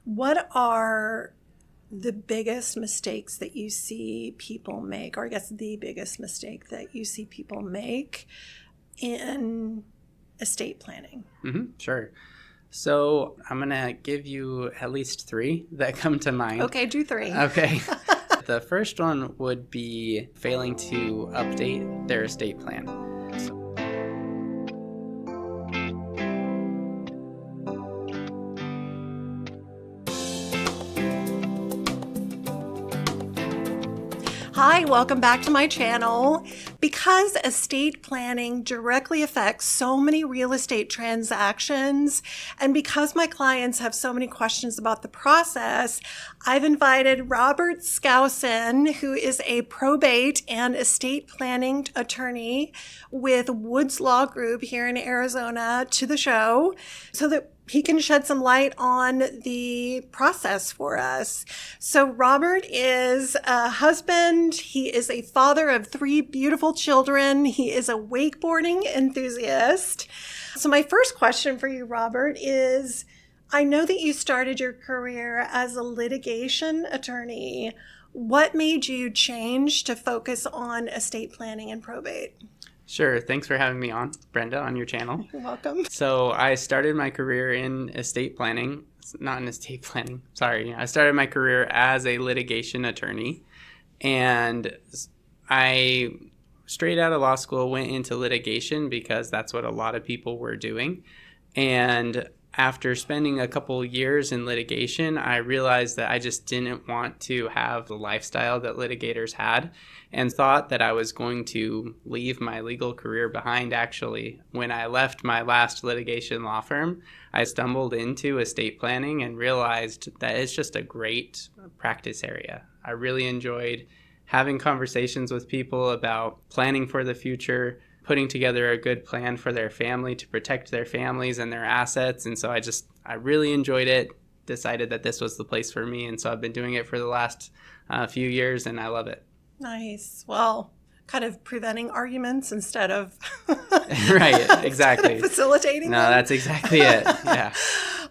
What are the biggest mistakes that you see people make, or I guess the biggest mistake that you see people make in estate planning? Sure. So I'm going to give you at least 3 that come to mind. Okay, do 3. Okay. The first one would be failing to update their estate plan. Hi, welcome back to my channel. Because estate planning directly affects so many real estate transactions, and because my clients have so many questions about the process, I've invited Robert Skousen, who is a probate and estate planning attorney with Woods Law Group here in Arizona, to the show so that he can shed some light on the process for us. So Robert is a husband. He is a father of 3 beautiful children. He is a wakeboarding enthusiast. So my first question for you, Robert, is I know that you started your career as a litigation attorney. What made you change to focus on estate planning and probate? Sure. Thanks for having me on, Brenda, on your channel. You're welcome. So I started my career in estate planning. Not in estate planning. Sorry. I started my career as a litigation attorney. And I, straight out of law school, went into litigation because that's what a lot of people were doing. And after spending a couple years in litigation, I realized that I just didn't want to have the lifestyle that litigators had, and thought that I was going to leave my legal career behind. Actually, when I left my last litigation law firm, I stumbled into estate planning and realized that it's just a great practice area. I really enjoyed having conversations with people about planning for the future, putting together a good plan for their family to protect their families and their assets. And so I really enjoyed it, decided that this was the place for me. And so I've been doing it for the last few years, and I love it. Nice. Well, kind of preventing arguments instead of right, exactly. facilitating No, them. that's exactly it. Yeah.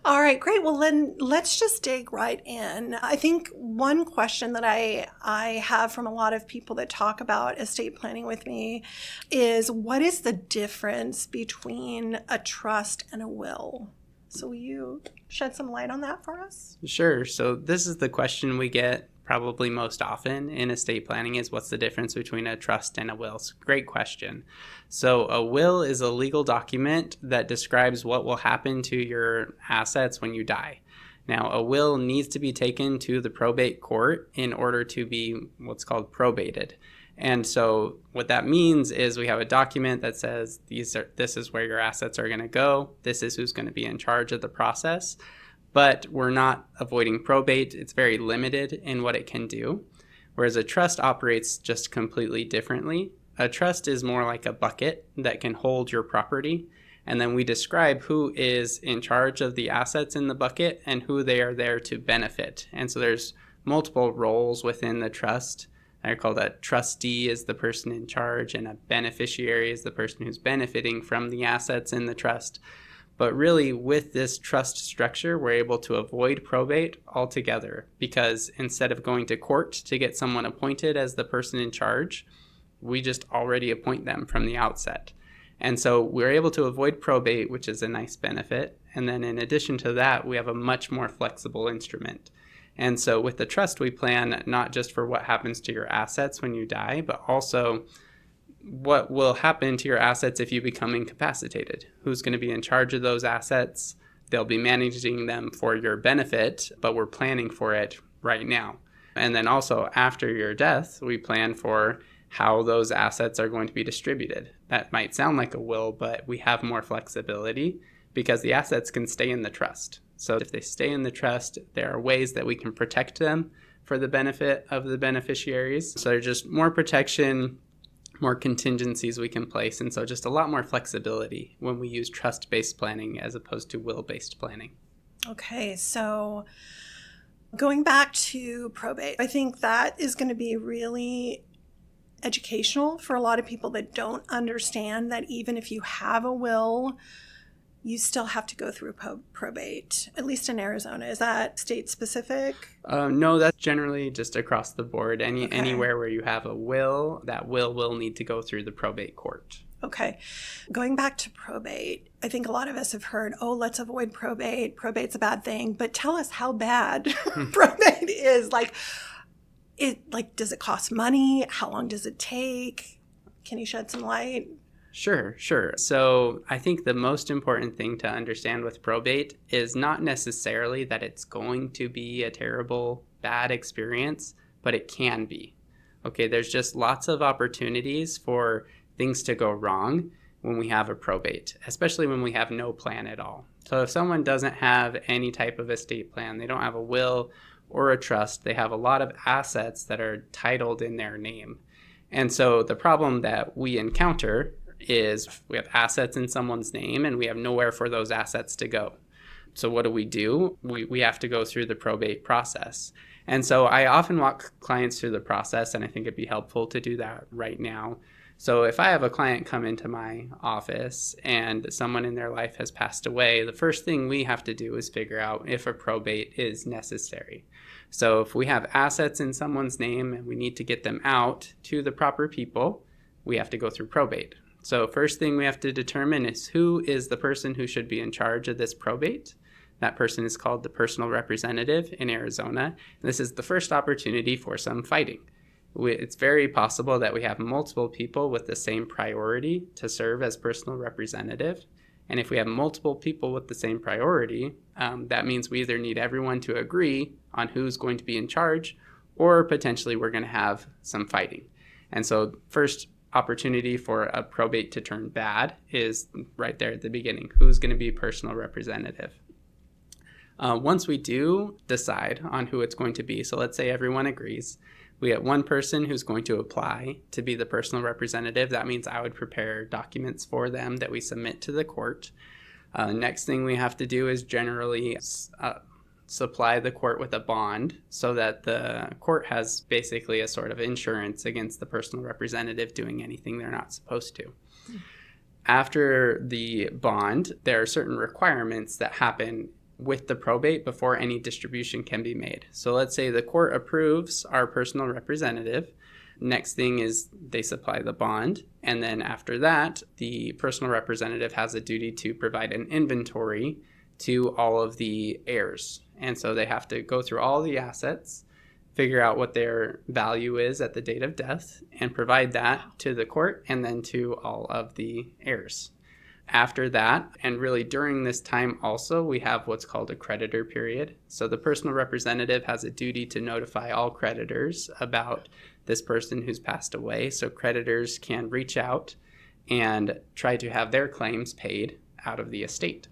All right, great. Well, then let's just dig right in. I think one question that I have from a lot of people that talk about estate planning with me is, what is the difference between a trust and a will? So will you shed some light on that for us? Sure. So this is the question we get probably most often in estate planning, is what's the difference between a trust and a will? It's a great question. So a will is a legal document that describes what will happen to your assets when you die. Now, a will needs to be taken to the probate court in order to be what's called probated. And so what that means is we have a document that says this is where your assets are going to go. This is who's going to be in charge of the process. But we're not avoiding probate. It's very limited in what it can do, whereas a trust operates just completely differently. A trust is more like a bucket that can hold your property, and then we describe who is in charge of the assets in the bucket and who they are there to benefit. And so there's multiple roles within the trust. They're called a trustee is the person in charge, and a beneficiary is the person who's benefiting from the assets in the trust. But really, with this trust structure, we're able to avoid probate altogether, because instead of going to court to get someone appointed as the person in charge, we just already appoint them from the outset. And so we're able to avoid probate, which is a nice benefit. And then in addition to that, we have a much more flexible instrument. And so with the trust, we plan not just for what happens to your assets when you die, but also what will happen to your assets if you become incapacitated. Who's going to be in charge of those assets? They'll be managing them for your benefit, but we're planning for it right now. And then also after your death, we plan for how those assets are going to be distributed. That might sound like a will, but we have more flexibility because the assets can stay in the trust. So if they stay in the trust, there are ways that we can protect them for the benefit of the beneficiaries. So there's just more protection, more contingencies we can place, and so just a lot more flexibility when we use trust-based planning as opposed to will-based planning. Okay, so going back to probate, I think that is going to be really educational for a lot of people that don't understand that even if you have a will, you still have to go through probate, at least in Arizona. Is that state specific? No, that's generally just across the board. Okay. Anywhere where you have a will, that will need to go through the probate court. Okay. Going back to probate, I think a lot of us have heard, oh, let's avoid probate. Probate's a bad thing. But tell us how bad probate is. Does it cost money? How long does it take? Can you shed some light? Sure. So I think the most important thing to understand with probate is not necessarily that it's going to be a terrible, bad experience, but it can be. Okay, there's just lots of opportunities for things to go wrong when we have a probate, especially when we have no plan at all. So if someone doesn't have any type of estate plan, they don't have a will or a trust, they have a lot of assets that are titled in their name. And so the problem that we encounter is we have assets in someone's name and we have nowhere for those assets to go. So what do? We have to go through the probate process. And so I often walk clients through the process, and I think it'd be helpful to do that right now. So if I have a client come into my office and someone in their life has passed away, the first thing we have to do is figure out if a probate is necessary. So if we have assets in someone's name and we need to get them out to the proper people, we have to go through probate. So first thing we have to determine is who is the person who should be in charge of this probate. That person is called the personal representative in Arizona. And this is the first opportunity for some fighting. It's very possible that we have multiple people with the same priority to serve as personal representative. And if we have multiple people with the same priority, that means we either need everyone to agree on who's going to be in charge, or potentially we're going to have some fighting. And so first opportunity for a probate to turn bad is right there at the beginning. Who's going to be personal representative? Once we do decide on who it's going to be, so let's say everyone agrees, we get one person who's going to apply to be the personal representative. That means I would prepare documents for them that we submit to the court. Next thing we have to do is generally supply the court with a bond so that the court has basically a sort of insurance against the personal representative doing anything they're not supposed to. After the bond, there are certain requirements that happen with the probate before any distribution can be made. So let's say the court approves our personal representative. Next thing is they supply the bond. And then after that, the personal representative has a duty to provide an inventory to all of the heirs. And so they have to go through all the assets, figure out what their value is at the date of death, and provide that to the court and then to all of the heirs. After that, and really during this time also, we have what's called a creditor period. So the personal representative has a duty to notify all creditors about this person who's passed away. So creditors can reach out and try to have their claims paid out of the estate.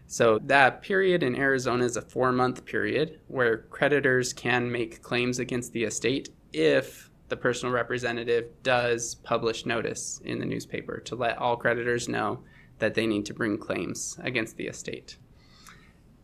So that period in Arizona is a 4-month period where creditors can make claims against the estate if the personal representative does publish notice in the newspaper to let all creditors know that they need to bring claims against the estate.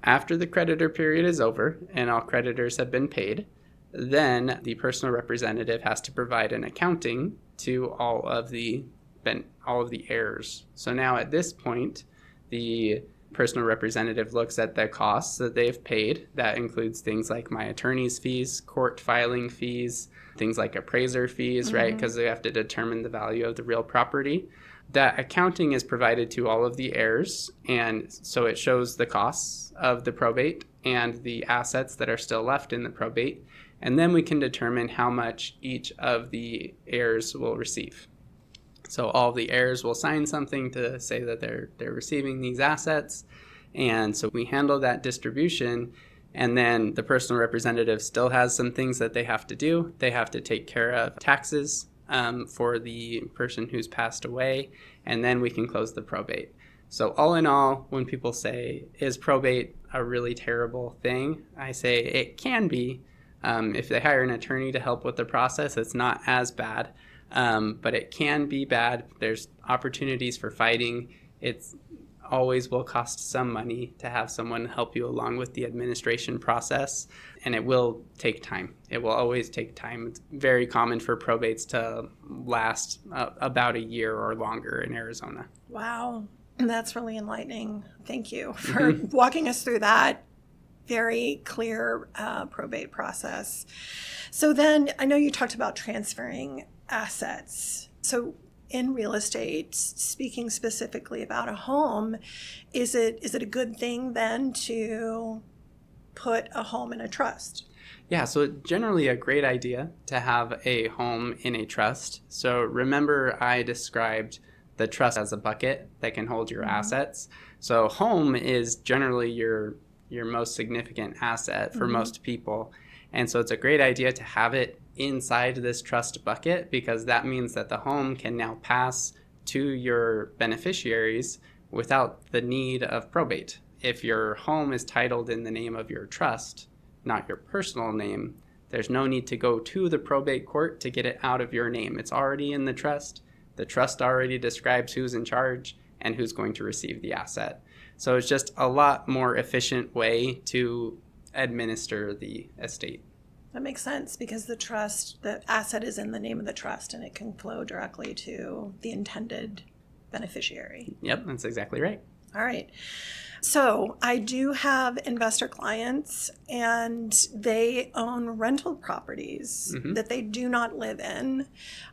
After the creditor period is over and all creditors have been paid, then the personal representative has to provide an accounting to all of the heirs. So now at this point, the personal representative looks at the costs that they've paid. That includes things like my attorney's fees, court filing fees, things like appraiser fees, right? Because they have to determine the value of the real property. That accounting is provided to all of the heirs, and so it shows the costs of the probate and the assets that are still left in the probate, and then we can determine how much each of the heirs will receive. So all the heirs will sign something to say that they're receiving these assets, and so we handle that distribution, and then the personal representative still has some things that they have to do. They have to take care of taxes for the person who's passed away, and then we can close the probate. So all in all, when people say, is probate a really terrible thing? I say it can be. If they hire an attorney to help with the process, it's not as bad, but it can be bad. There's opportunities for fighting. It's always will cost some money to have someone help you along with the administration process, and it will take time. It will always take time. It's very common for probates to last about a year or longer in Arizona. Wow. And that's really enlightening. Thank you for walking us through that very clear probate process. So then I know you talked about transferring assets. So in real estate, speaking specifically about a home, is it a good thing then to put a home in a trust? Yeah, so generally a great idea to have a home in a trust. So remember I described the trust as a bucket that can hold your assets. So home is generally your most significant asset for most people. And so it's a great idea to have it inside this trust bucket, because that means that the home can now pass to your beneficiaries without the need of probate. If your home is titled in the name of your trust, not your personal name, there's no need to go to the probate court to get it out of your name. It's already in the trust. The trust already describes who's in charge and who's going to receive the asset. So it's just a lot more efficient way to administer the estate. That makes sense, because the asset is in the name of the trust and it can flow directly to the intended beneficiary. Yep, that's exactly right. All right. So I do have investor clients, and they own rental properties that they do not live in.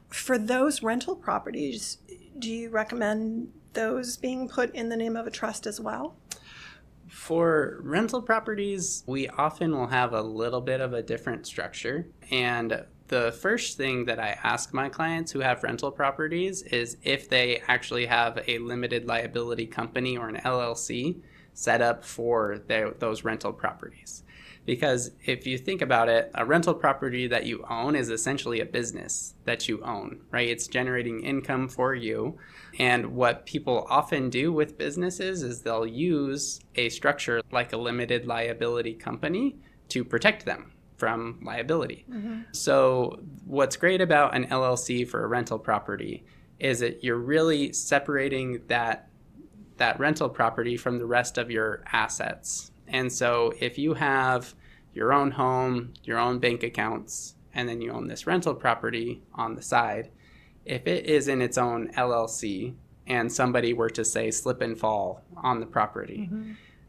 For those rental properties, do you recommend those being put in the name of a trust as well? For rental properties, we often will have a little bit of a different structure. And the first thing that I ask my clients who have rental properties is if they actually have a limited liability company or an LLC set up for those rental properties. Because if you think about it, a rental property that you own is essentially a business that you own, right? It's generating income for you. And what people often do with businesses is they'll use a structure like a limited liability company to protect them from liability. So what's great about an LLC for a rental property is that you're really separating that rental property from the rest of your assets. And so if you have your own home, your own bank accounts, and then you own this rental property on the side, if it is in its own LLC and somebody were to say slip and fall on the property,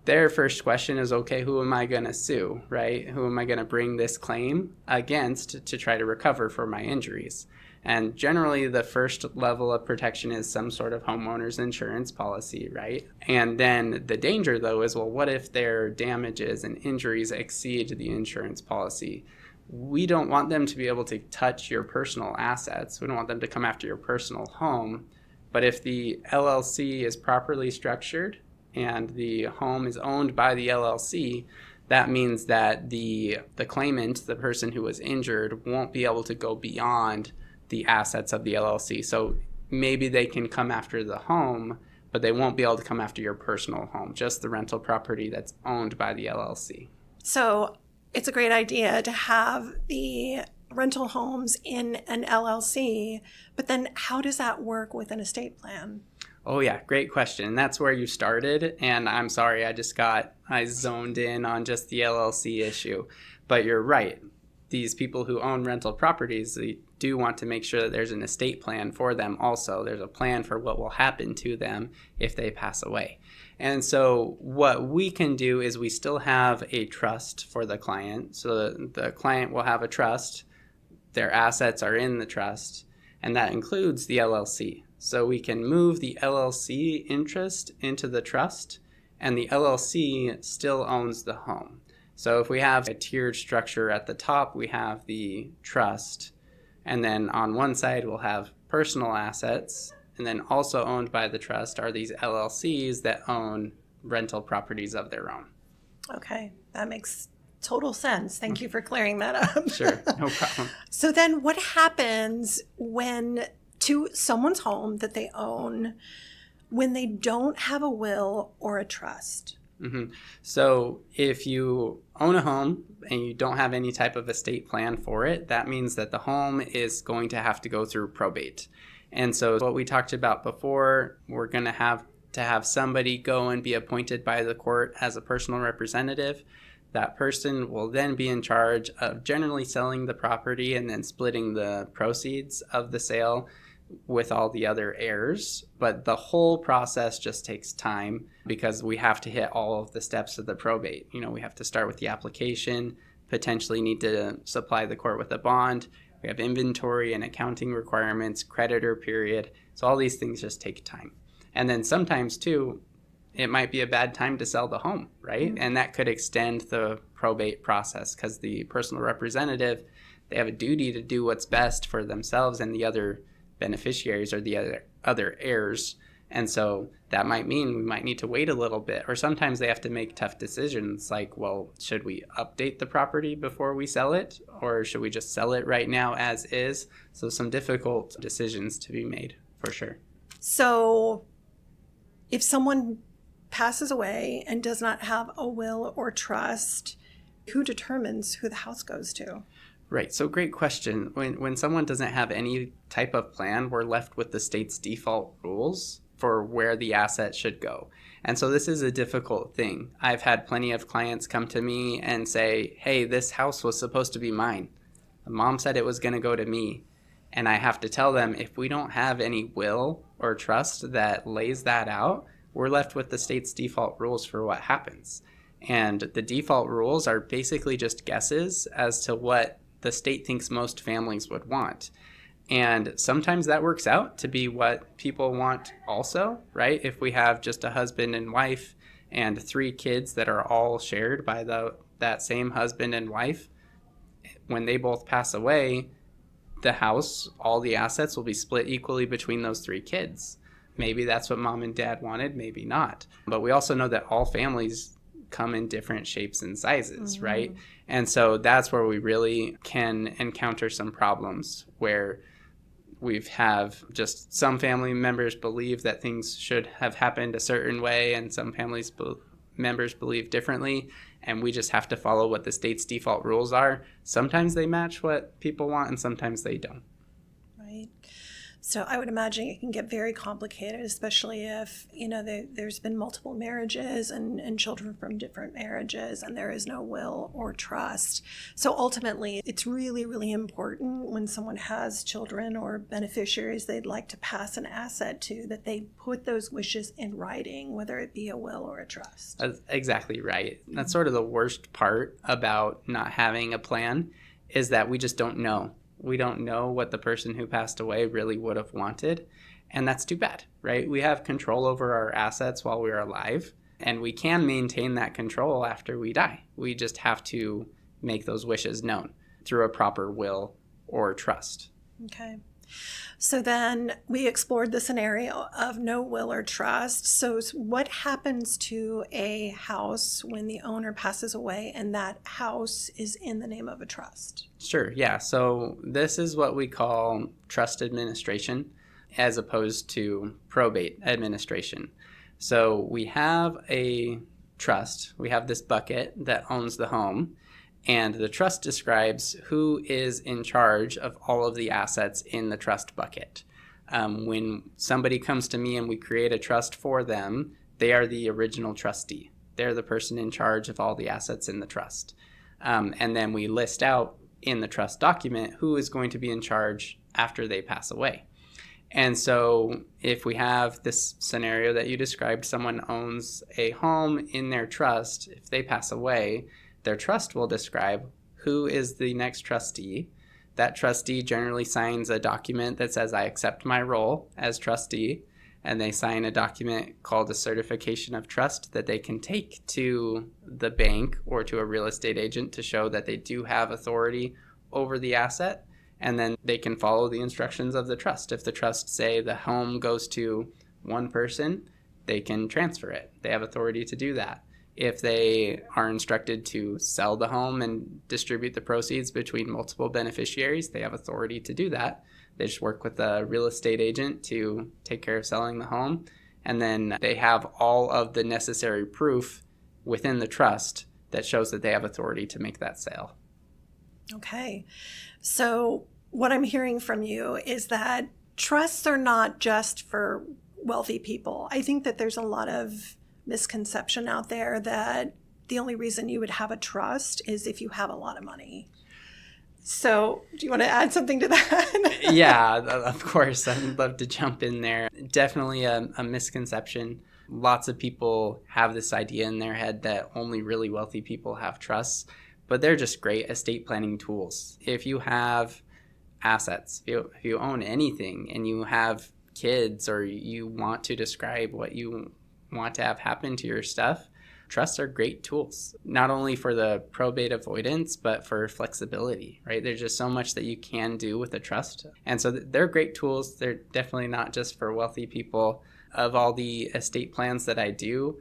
their first question is, okay, who am I going to sue, right? Who am I going to bring this claim against to try to recover for my injuries? And generally, the first level of protection is some sort of homeowner's insurance policy, right? And then the danger, though, is, well, what if their damages and injuries exceed the insurance policy? We don't want them to be able to touch your personal assets. We don't want them to come after your personal home. But if the LLC is properly structured and the home is owned by the LLC, that means that the claimant, the person who was injured, won't be able to go beyond the assets of the LLC. So maybe they can come after the home, but they won't be able to come after your personal home, just the rental property that's owned by the LLC. So it's a great idea to have the rental homes in an LLC, but then how does that work with an estate plan? Oh yeah, great question. And that's where you started. And I'm sorry, I zoned in on just the LLC issue. But you're right. These people who own rental properties, they do want to make sure that there's an estate plan for them also. There's a plan for what will happen to them if they pass away. And so what we can do is we still have a trust for the client. So the client will have a trust. Their assets are in the trust, and that includes the LLC. So we can move the LLC interest into the trust, and the LLC still owns the home. So if we have a tiered structure at the top, we have the trust, and then on one side we'll have personal assets, and then also owned by the trust are these LLCs that own rental properties of their own. Okay, that makes total sense. Thank you for clearing that up. Sure, no problem. So then what happens when to someone's home that they own when they don't have a will or a trust? So if you own a home and you don't have any type of estate plan for it, that means that the home is going to have to go through probate. And so what we talked about before, we're going to have somebody go and be appointed by the court as a personal representative. That person will then be in charge of generally selling the property and then splitting the proceeds of the sale. with all the other heirs, but the whole process just takes time because we have to hit all of the steps of the probate. We have to start with the application, potentially need to supply the court with a bond. We have inventory and accounting requirements, creditor period. So all these things just take time. And then sometimes too, it might be a bad time to sell the home, right? Mm-hmm. And that could extend the probate process because the personal representative, they have a duty to do what's best for themselves and the other beneficiaries or the other heirs. And so that might mean we might need to wait a little bit, or sometimes they have to make tough decisions like, well, should we update the property before we sell it, or should we just sell it right now as is? So some difficult decisions to be made for sure. So if someone passes away and does not have a will or trust, who determines who the house goes to? Right. So great question. When someone doesn't have any type of plan, we're left with the state's default rules for where the asset should go. And so this is a difficult thing. I've had plenty of clients come to me and say, hey, this house was supposed to be mine. Mom said it was going to go to me. And I have to tell them, if we don't have any will or trust that lays that out, we're left with the state's default rules for what happens. And the default rules are basically just guesses as to what the state thinks most families would want. And sometimes that works out to be what people want also, right? If we have just a husband and wife and 3 kids that are all shared by that same husband and wife, when they both pass away, the house, all the assets will be split equally between those 3 kids. Maybe that's what mom and dad wanted, maybe not. But we also know that all families come in different shapes and sizes, mm-hmm. right? And so that's where we really can encounter some problems where we have just some family members believe that things should have happened a certain way and some members believe differently, and we just have to follow what the state's default rules are. Sometimes they match what people want and sometimes they don't. Right. So I would imagine it can get very complicated, especially if, there's been multiple marriages and children from different marriages and there is no will or trust. So ultimately, it's really, really important when someone has children or beneficiaries they'd like to pass an asset to, that they put those wishes in writing, whether it be a will or a trust. That's exactly right. That's sort of the worst part about not having a plan, is that we just don't know. We don't know what the person who passed away really would have wanted. And that's too bad, right? We have control over our assets while we're alive, and we can maintain that control after we die. We just have to make those wishes known through a proper will or trust. Okay. So then we explored the scenario of no will or trust. So what happens to a house when the owner passes away and that house is in the name of a trust? Sure, yeah. So this is what we call trust administration as opposed to probate administration. So we have a trust. We have this bucket that owns the home. And the trust describes who is in charge of all of the assets in the trust bucket. When somebody comes to me and we create a trust for them, they are the original trustee. They're the person in charge of all the assets in the trust. And then we list out in the trust document who is going to be in charge after they pass away. And so if we have this scenario that you described, someone owns a home in their trust, if they pass away, their trust will describe who is the next trustee. That trustee generally signs a document that says, I accept my role as trustee. And they sign a document called a certification of trust that they can take to the bank or to a real estate agent to show that they do have authority over the asset. And then they can follow the instructions of the trust. If the trust say the home goes to one person, they can transfer it. They have authority to do that. If they are instructed to sell the home and distribute the proceeds between multiple beneficiaries, they have authority to do that. They just work with a real estate agent to take care of selling the home. And then they have all of the necessary proof within the trust that shows that they have authority to make that sale. Okay. So what I'm hearing from you is that trusts are not just for wealthy people. I think that there's a lot of misconception out there that the only reason you would have a trust is if you have a lot of money. So do you want to add something to that? Yeah, of course. I'd love to jump in there. Definitely a misconception. Lots of people have this idea in their head that only really wealthy people have trusts, but they're just great estate planning tools. If you have assets, if you own anything and you have kids or you want to describe what you want to have happen to your stuff, trusts are great tools, not only for the probate avoidance, but for flexibility, right? There's just so much that you can do with a trust. And so they're great tools. They're definitely not just for wealthy people. Of all the estate plans that I do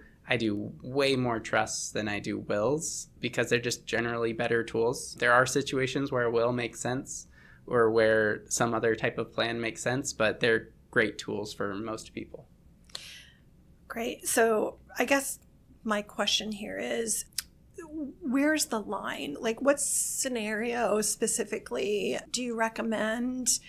way more trusts than I do wills because they're just generally better tools. There are situations where a will makes sense or where some other type of plan makes sense, but they're great tools for most people. Great. So I guess my question here is, where's the line? Like, what scenario specifically do you recommend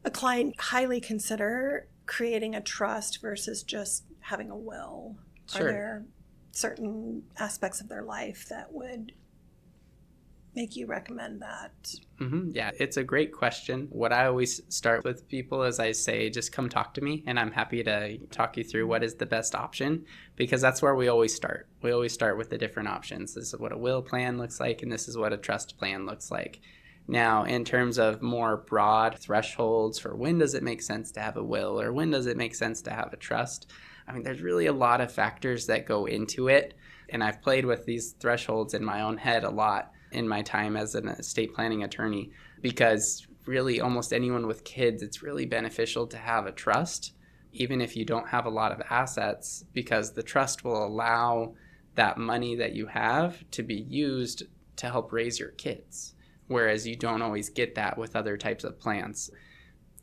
a client highly consider creating a trust versus just having a will? Sure. Are there certain aspects of their life that would make you recommend that? Mm-hmm. Yeah, it's a great question. What I always start with people is I say, just come talk to me, and I'm happy to talk you through what is the best option, because that's where we always start. We always start with the different options. This is what a will plan looks like, and this is what a trust plan looks like. Now, in terms of more broad thresholds for when does it make sense to have a will or when does it make sense to have a trust, I mean, there's really a lot of factors that go into it, and I've played with these thresholds in my own head a lot in my time as an estate planning attorney, because really almost anyone with kids, it's really beneficial to have a trust, even if you don't have a lot of assets, because the trust will allow that money that you have to be used to help raise your kids, whereas you don't always get that with other types of plans.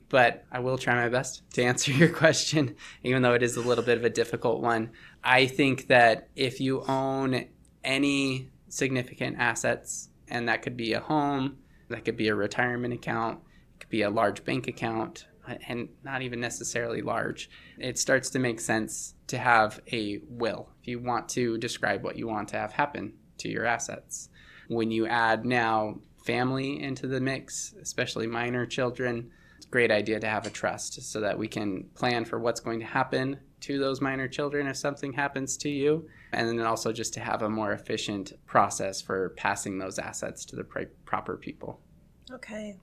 But I will try my best to answer your question, even though it is a little bit of a difficult one. I think that if you own any significant assets, and that could be a home, that could be a retirement account, it could be a large bank account, and not even necessarily large, it starts to make sense to have a will if you want to describe what you want to have happen to your assets. When you add now family into the mix, especially minor children, it's a great idea to have a trust so that we can plan for what's going to happen to those minor children if something happens to you, and then also just to have a more efficient process for passing those assets to the proper people. Okay.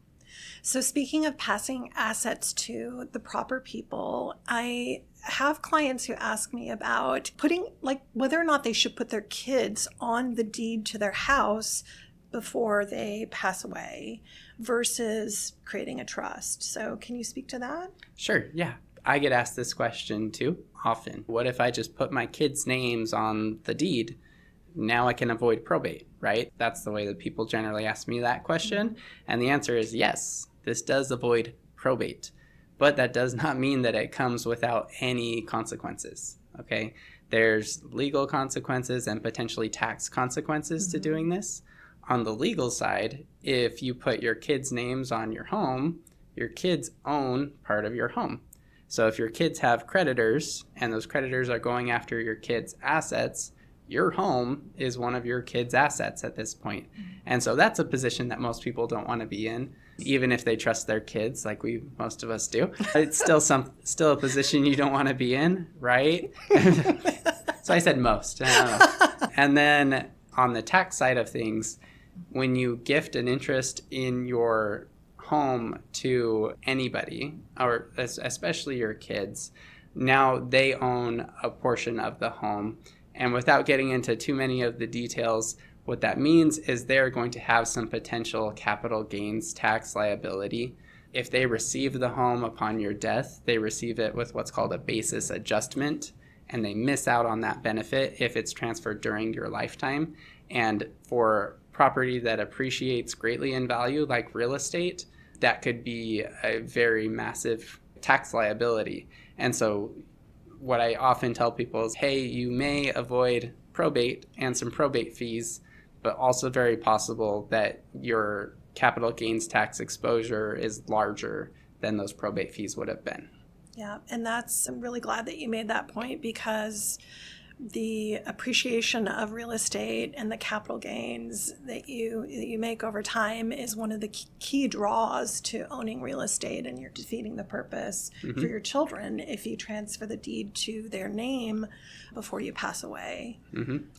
So speaking of passing assets to the proper people, I have clients who ask me about putting, like, whether or not they should put their kids on the deed to their house before they pass away versus creating a trust. So can you speak to that? Sure, yeah. I get asked this question too often. What if I just put my kids' names on the deed? Now I can avoid probate, right? That's the way that people generally ask me that question. Mm-hmm. And the answer is yes, this does avoid probate. But that does not mean that it comes without any consequences, okay? There's legal consequences and potentially tax consequences to doing this. On the legal side, if you put your kids' names on your home, your kids own part of your home. So if your kids have creditors and those creditors are going after your kids' assets, your home is one of your kids' assets at this point. And so that's a position that most people don't want to be in, even if they trust their kids, like most of us do. It's still a position you don't want to be in, right? So I said most. And then on the tax side of things, when you gift an interest in your home to anybody, or especially your kids, now they own a portion of the home. And without getting into too many of the details, what that means is they're going to have some potential capital gains tax liability. If they receive the home upon your death, they receive it with what's called a basis adjustment, and they miss out on that benefit if it's transferred during your lifetime. And for property that appreciates greatly in value, like real estate, that could be a very massive tax liability. And so what I often tell people is, hey, you may avoid probate and some probate fees, but also very possible that your capital gains tax exposure is larger than those probate fees would have been. Yeah, and I'm really glad that you made that point, because the appreciation of real estate and the capital gains that you make over time is one of the key draws to owning real estate, and you're defeating the purpose for your children if you transfer the deed to their name before you pass away.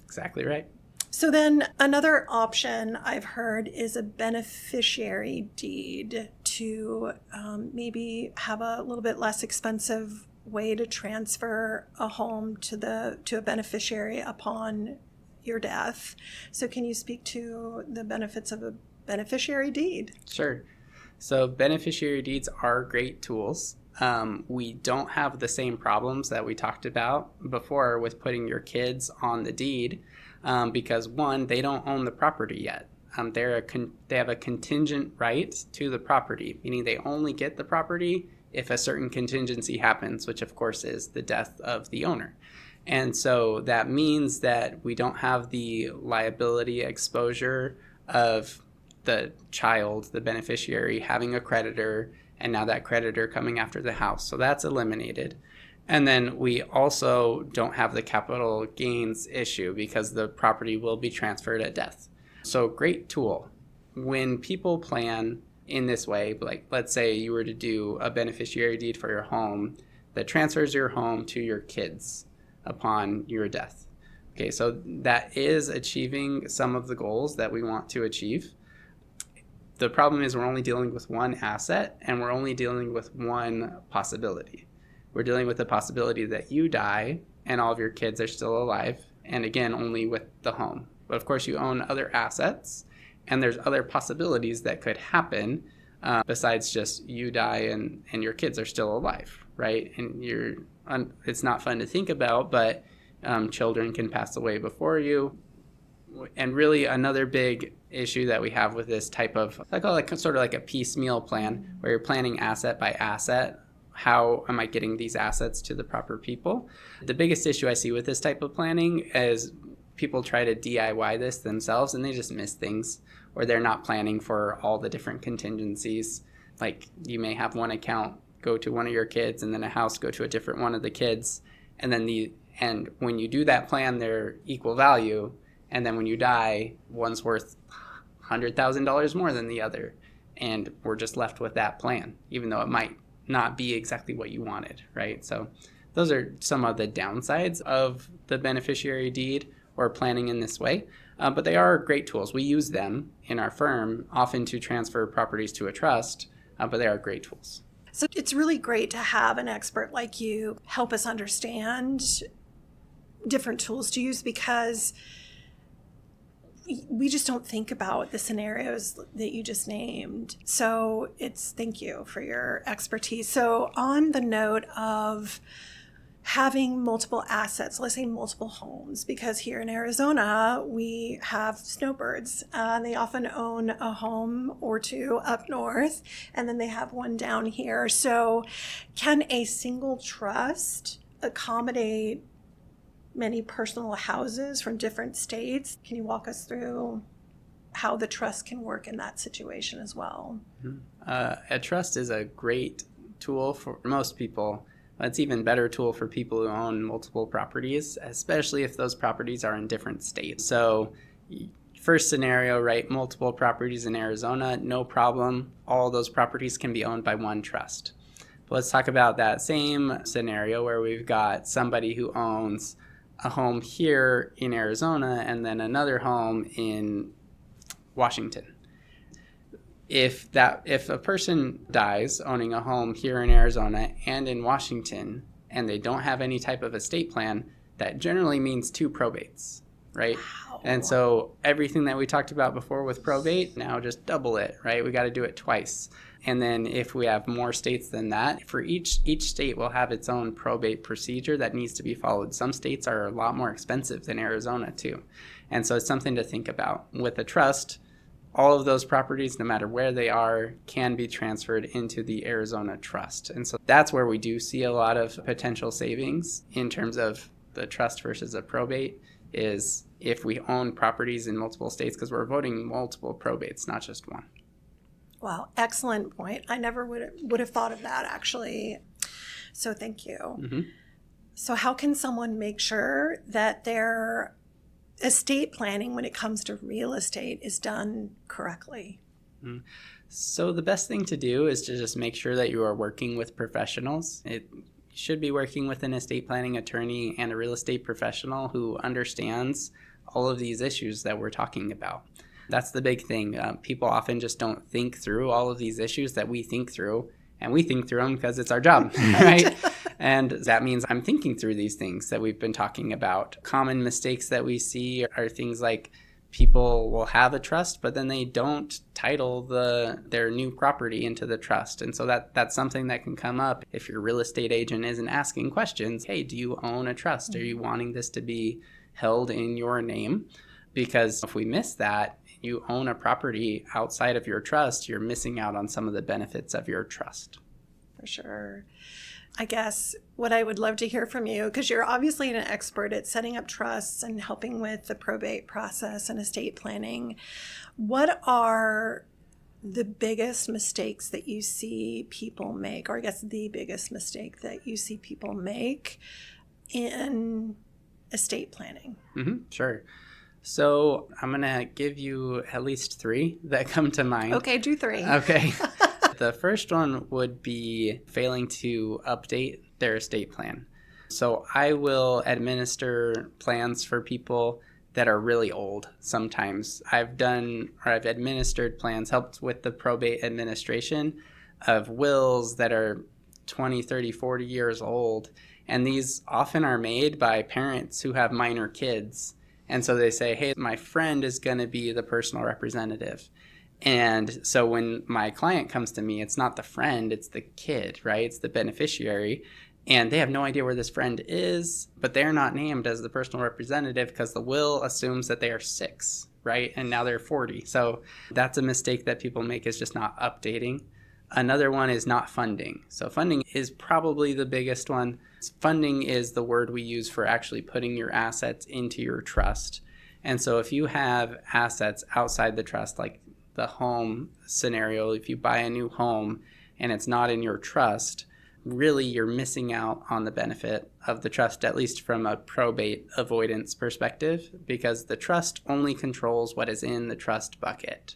Exactly right. So then another option I've heard is a beneficiary deed to maybe have a little bit less expensive way to transfer a home to a beneficiary upon your death. So can you speak to the benefits of a beneficiary deed? Sure. So beneficiary deeds are great tools. We don't have the same problems that we talked about before with putting your kids on the deed. Because one, they don't own the property yet. They have a contingent right to the property, meaning they only get the property if a certain contingency happens, which of course is the death of the owner. And so that means that we don't have the liability exposure of the child, the beneficiary, having a creditor, and now that creditor coming after the house. So that's eliminated. And then we also don't have the capital gains issue because the property will be transferred at death. So great tool. When people plan in this way, like let's say you were to do a beneficiary deed for your home that transfers your home to your kids upon your death. Okay, so that is achieving some of the goals that we want to achieve. The problem is we're only dealing with one asset and we're only dealing with one possibility. We're dealing with the possibility that you die and all of your kids are still alive, and again, only with the home. But of course, you own other assets, and there's other possibilities that could happen besides just you die and your kids are still alive, right? And it's not fun to think about, but children can pass away before you. And really another big issue that we have with this type of, I call it sort of like a piecemeal plan, where you're planning asset by asset. How am I getting these assets to the proper people? The biggest issue I see with this type of planning is people try to DIY this themselves and they just miss things, or they're not planning for all the different contingencies. Like you may have one account go to one of your kids and then a house go to a different one of the kids. And when you do that plan, they're equal value. And then when you die, one's worth $100,000 more than the other. And we're just left with that plan, even though it might not be exactly what you wanted, right? So those are some of the downsides of the beneficiary deed or planning in this way. But they are great tools. We use them in our firm often to transfer properties to a trust, but they are great tools. So it's really great to have an expert like you help us understand different tools to use, because we just don't think about the scenarios that you just named. So thank you for your expertise. So on the note of having multiple assets, let's say multiple homes, because here in Arizona, we have snowbirds. They often own a home or two up north, and then they have one down here. So can a single trust accommodate many personal houses from different states? Can you walk us through how the trust can work in that situation as well? A trust is a great tool for most people. It's even better tool for people who own multiple properties, especially if those properties are in different states. So first scenario, right, multiple properties in Arizona, no problem. All those properties can be owned by one trust. But let's talk about that same scenario where we've got somebody who owns a home here in Arizona and then another home in Washington. If a person dies owning a home here in Arizona and in Washington and they don't have any type of estate plan, that generally means 2 probates, right? Wow. And so everything that we talked about before with probate, now just double it, right? We got to do it twice. And then if we have more states than that, for each state will have its own probate procedure that needs to be followed. Some states are a lot more expensive than Arizona too. And so it's something to think about. With a trust, all of those properties, no matter where they are, can be transferred into the Arizona trust. And so that's where we do see a lot of potential savings in terms of the trust versus a probate, is if we own properties in multiple states, because we're voting multiple probates, not just one. Wow, excellent point. I never would have thought of that, actually. So thank you. So how can someone make sure that their estate planning when it comes to real estate is done correctly? So the best thing to do is to just make sure that you are working with professionals. You should be working with an estate planning attorney and a real estate professional who understands all of these issues that we're talking about. That's the big thing. People often just don't think through all of these issues that we think through, and we think through them because it's our job, right? And that means I'm thinking through these things that we've been talking about. Common mistakes that we see are things like people will have a trust, but then they don't title their new property into the trust. And so that's something that can come up if your real estate agent isn't asking questions. Hey, do you own a trust? Are you wanting this to be held in your name? Because if we miss that, you own a property outside of your trust, you're missing out on some of the benefits of your trust. For sure. I guess what I would love to hear from you, because you're obviously an expert at setting up trusts and helping with the probate process and estate planning. What are the biggest mistakes that you see people make, or I guess the biggest mistake that you see people make in estate planning? Sure. So I'm going to give you at least 3 that come to mind. Okay, do 3. Okay. The first one would be failing to update their estate plan. So I will administer plans for people that are really old sometimes. I've administered plans, helped with the probate administration of wills that are 20, 30, 40 years old. And these often are made by parents who have minor kids. And so they say, hey, my friend is going to be the personal representative. And so when my client comes to me, it's not the friend, it's the kid, right? It's the beneficiary. And they have no idea where this friend is, but they're not named as the personal representative because the will assumes that they are 6, right? And now they're 40. So that's a mistake that people make, is just not updating. Another one is not funding. So funding is probably the biggest one. Funding is the word we use for actually putting your assets into your trust. And so if you have assets outside the trust, like the home scenario, if you buy a new home and it's not in your trust, really you're missing out on the benefit of the trust, at least from a probate avoidance perspective, because the trust only controls what is in the trust bucket.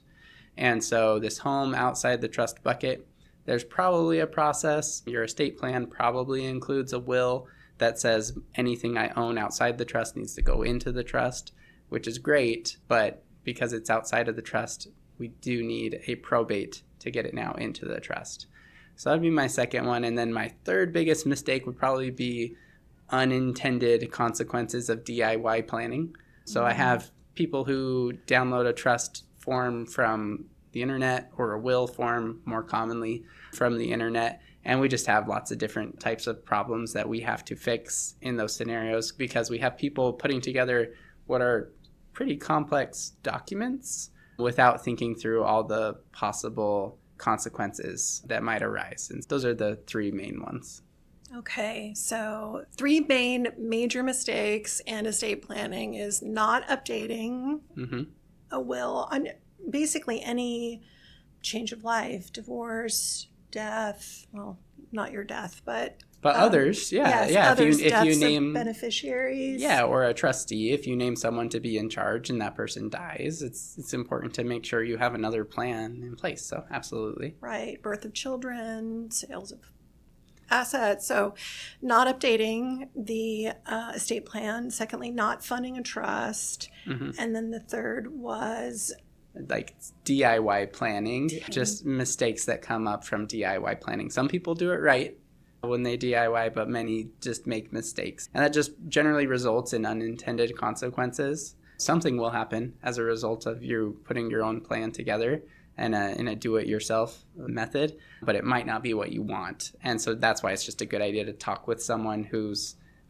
And so this home outside the trust bucket, there's probably a process. Your estate plan probably includes a will that says anything I own outside the trust needs to go into the trust, which is great, but because it's outside of the trust, we do need a probate to get it now into the trust. So that'd be my second one. And then my third biggest mistake would probably be unintended consequences of DIY planning. So I have people who download a trust form from the internet, or a will form more commonly from the internet. And we just have lots of different types of problems that we have to fix in those scenarios, because we have people putting together what are pretty complex documents without thinking through all the possible consequences that might arise. And those are the 3 main ones. Okay, so 3 main major mistakes in estate planning is not updating a will on basically any change of life, divorce, death, well, not your death, but others, yes, yeah. Others, if you name beneficiaries, or a trustee, if you name someone to be in charge and that person dies, it's important to make sure you have another plan in place. So absolutely, right. Birth of children, sales of assets. So not updating the estate plan. Secondly, not funding a trust, and then the third was like DIY planning, just mistakes that come up from DIY planning. Some people do it right when they DIY, but many just make mistakes. And that just generally results in unintended consequences. Something will happen as a result of you putting your own plan together in a do-it-yourself method, but it might not be what you want. And so that's why it's just a good idea to talk with someone who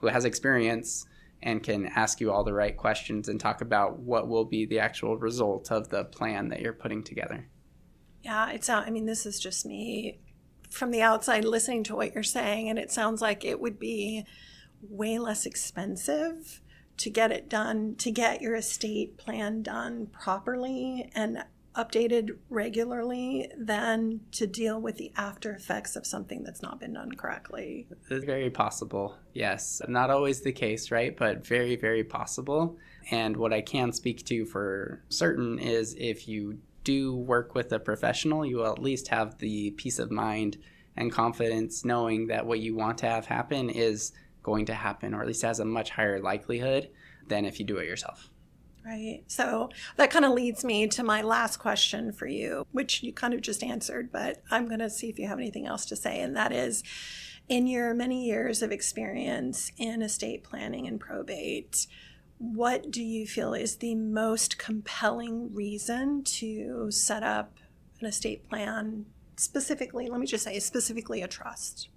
has experience and can ask you all the right questions and talk about what will be the actual result of the plan that you're putting together. Yeah, this is just me from the outside listening to what you're saying, and it sounds like it would be way less expensive to get it done, to get your estate plan done properly, and updated regularly than to deal with the after effects of something that's not been done correctly. It's very possible, yes. Not always the case, right? But very, very possible. And what I can speak to for certain is if you do work with a professional, you will at least have the peace of mind and confidence knowing that what you want to have happen is going to happen, or at least has a much higher likelihood than if you do it yourself. Right. So that kind of leads me to my last question for you, which you kind of just answered, but I'm going to see if you have anything else to say. And that is, in your many years of experience in estate planning and probate, what do you feel is the most compelling reason to set up an estate plan? Specifically, let me just say specifically a trust.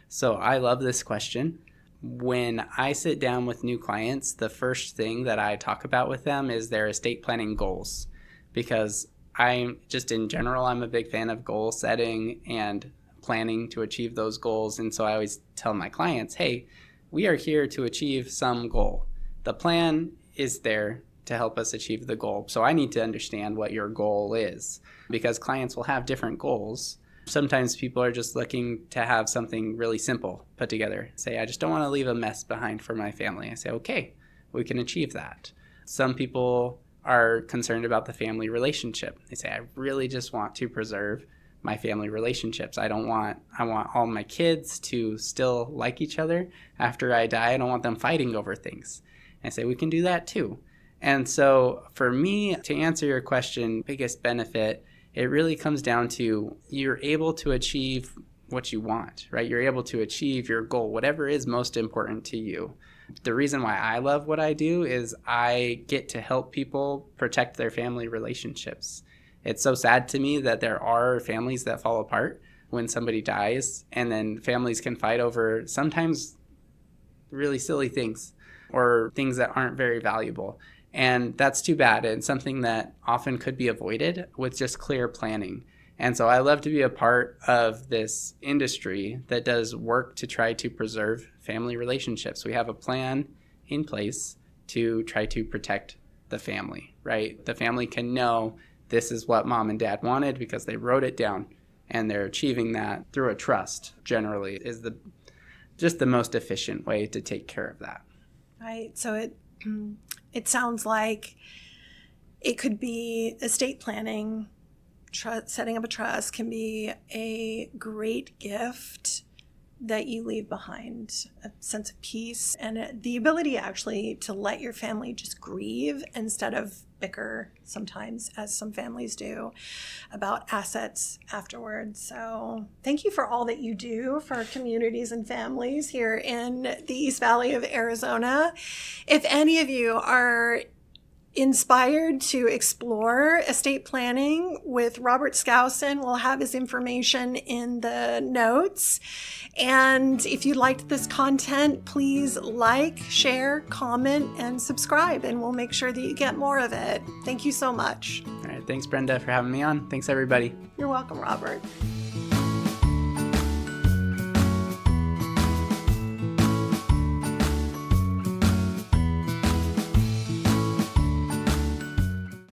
So I love this question. When I sit down with new clients, the first thing that I talk about with them is their estate planning goals, because I'm just in general, I'm a big fan of goal setting and planning to achieve those goals. And so I always tell my clients, hey, we are here to achieve some goal. The plan is there to help us achieve the goal. So I need to understand what your goal is, because clients will have different goals. Sometimes people are just looking to have something really simple put together. Say, I just don't want to leave a mess behind for my family. I say, okay, we can achieve that. Some people are concerned about the family relationship. They say, I really just want to preserve my family relationships. I want all my kids to still like each other after I die. I don't want them fighting over things. And I say, we can do that too. And so for me, to answer your question, biggest benefit, it really comes down to you're able to achieve what you want, right? You're able to achieve your goal, whatever is most important to you. The reason why I love what I do is I get to help people protect their family relationships. It's so sad to me that there are families that fall apart when somebody dies, and then families can fight over sometimes really silly things or things that aren't very valuable. And that's too bad, and something that often could be avoided with just clear planning. And so I love to be a part of this industry that does work to try to preserve family relationships. We have a plan in place to try to protect the family, right? The family can know this is what mom and dad wanted because they wrote it down, and they're achieving that through a trust, generally, is just the most efficient way to take care of that. Right. So it sounds like it could be estate planning, setting up a trust can be a great gift that you leave behind, a sense of peace and the ability actually to let your family just grieve instead of bicker sometimes, as some families do, about assets afterwards. So thank you for all that you do for communities and families here in the East Valley of Arizona. If any of you are inspired to explore estate planning with Robert Skousen, we'll have his information in the notes. And if you liked this content, please like, share, comment, and subscribe, and we'll make sure that you get more of it. Thank you so much. All right. Thanks, Brenda, for having me on. Thanks, everybody. You're welcome, Robert.